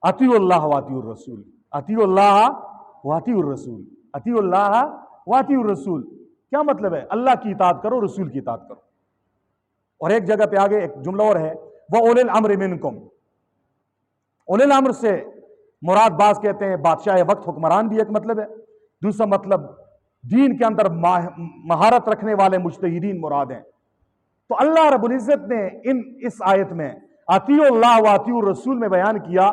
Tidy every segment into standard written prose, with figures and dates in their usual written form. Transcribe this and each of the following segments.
अतीउ अल्लाह व अतीउर रसूल, अतीउ अल्लाह व अतीउर रसूल, अतीउ अल्लाह व अतीउर रसूल। क्या मतलब है? अल्लाह की इताअत करो, रसूल की इताअत करो। और एक जगह पे आगे एक जुमला और है, व उलिल अम्र मिनकुम। उलिल अम्र से मुराद बाज कहते हैं बादशाह वक्त, हुक्मरान भी एक मतलब है। दूसरा मतलब दीन के अंदर महारत रखने वाले मुज्तहिदीन मुराद हैं। तो अल्लाह रब्बुल इज्जत ने इस आयत में अतीउल्लाह व अतीउर रसूल में बयान किया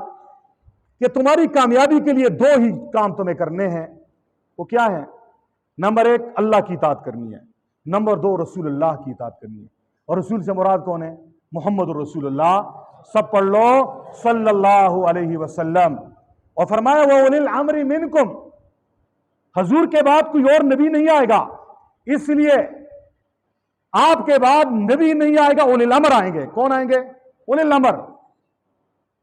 कि तुम्हारी कामयाबी के लिए दो ही काम तुम्हें करने हैं। वो क्या है? नंबर एक, अल्लाह की इताअत करनी है। नंबर दो, रसूलुल्लाह की इताअत करनी है। और रसूल से मुराद कौन है? मोहम्मद रसूलुल्लाह। सब पढ़ लो, सल्लल्लाहु अलैहि वसल्लम। और फरमाया वो उलिल अम्रि मिनकुम, हजूर के बाद कोई और नबी नहीं आएगा, इसलिए आपके बाद नबी नहीं आएगा, उलिल अम्र आएंगे। कौन आएंगे? उलिल अम्र।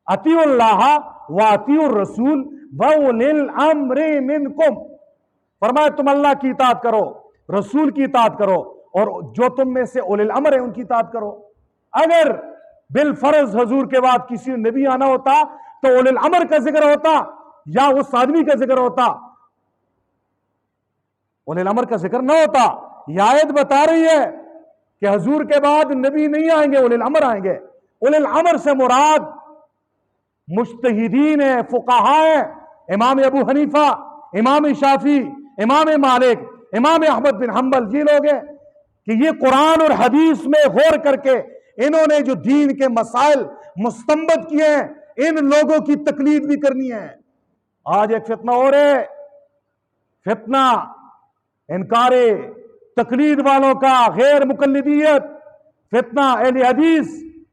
अतीउल्लाह व अतीउर रसूल व उलिल अम्रि मिनकुम। फरमाया तुम अल्लाह की इताअत करो, रसूल की इताअत करो, और जो तुम में से उलिल अम्र है उनकी इताअत करो। अगर बिल फर्ज हजूर के बाद किसी नबी आना होता तो उलिल अम्र का जिक्र होता या उस आदमी का जिक्र होता, उलिल अम्र का जिक्र ना होता। यह आयत बता रही है कि हजूर के बाद नबी नहीं आएंगे, उलिल अम्र आएंगे। उलिल अम्र से मुराद मुज्तहिदीन है, फुकाहा है। इमाम अबू हनीफा, इमाम शाफी, इमाम मालिक, इमाम अहमद बिन हंबल, ये लोग हैं कि ये कुरान और हदीस में गौर करके इन्होंने जो दीन के मसाइल मुस्तंबत किए हैं, इन लोगों की तकलीद भी करनी है। आज एक फितना और है, फितना इनकारे तकलीद वालों का, गैर मुकल्लिदियत, फितना अहले हदीस,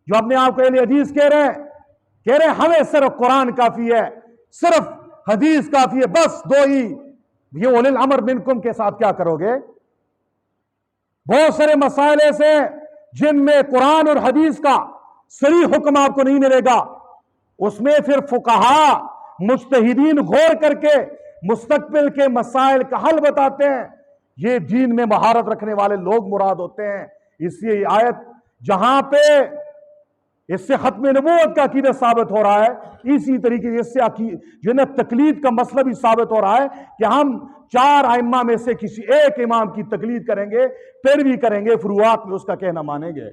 जो अपने आप को अहले हदीस कह रहे हैं हमें सिर्फ कुरान काफी है, सिर्फ हदीस काफी है, बस दो ही। ये उलिल अम्र मिनकुम के साथ क्या करोगे? बहुत सारे मसाइल ऐसे हैं जिनमें कुरान और हदीस का सही हुक्म आपको नहीं मिलेगा, उसमें फिर फुकहा मुज्तहिदीन गौर करके मुस्तकबिल के मसाइल का हल बताते हैं। ये दीन में महारत रखने वाले लोग मुराद होते हैं। इसलिए ये आयत जहां पे इससे खत्म नबूवत का अकीदा साबित हो रहा है, इसी तरीके से जो है तकलीद का मसला भी साबित हो रहा है कि हम चार आइम्मा में से किसी एक इमाम की तकलीद करेंगे, फिर भी करेंगे, फुरुआत में उसका कहना मानेंगे।